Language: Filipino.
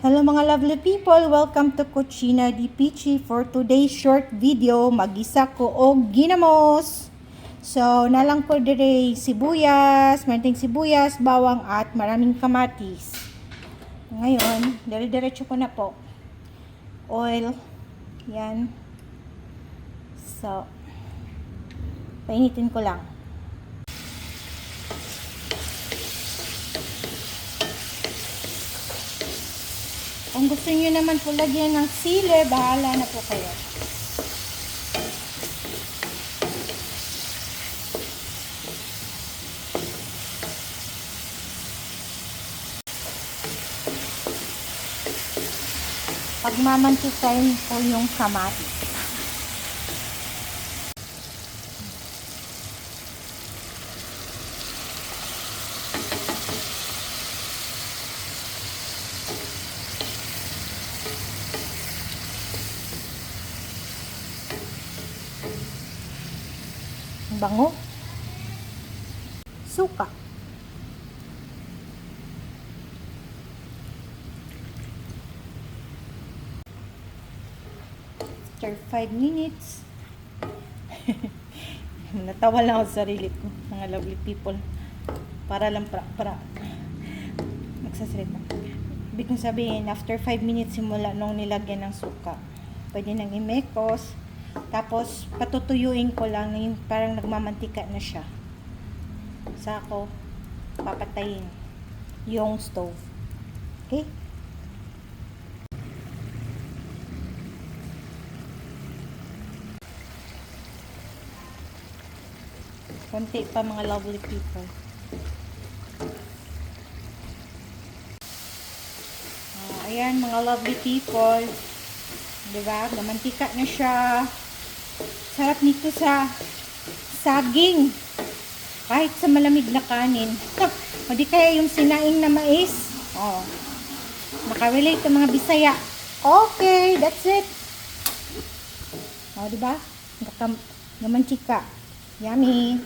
Hello mga lovely people! Welcome to Cucina di Pichi. For today's short video, magisa ko og ginamos. So, nalang ko dire sibuyas, manting sibuyas, bawang at maraming kamatis. Ngayon, dire-diretso ko na po. Oil. Yan. So, painitin ko lang. Kung gusto niyo naman po lagyan ng sili, bahala na po kayo. Pagmamantikain po yung kamatis. Bango, suka, after 5 minutes natawa lang ako sa sarili ko, mga lovely people, para lang para magsasalita. Ibig kong sabihin, after 5 minutes simula nung nilagyan ng suka, pwede nang imekos. Tapos, patutuyuin ko lang yung parang nagmamantika na siya. Saka papatayin yung stove. Okay? Konti pa mga lovely people. Ayan mga lovely people. Diba? Namantika na siya. Sarap nito sa saging. Kahit sa malamig na kanin. O di kaya yung sinaing na mais. O. Nakarelate ang mga Bisaya. Okay, that's it. O, diba? Namantika. Yummy.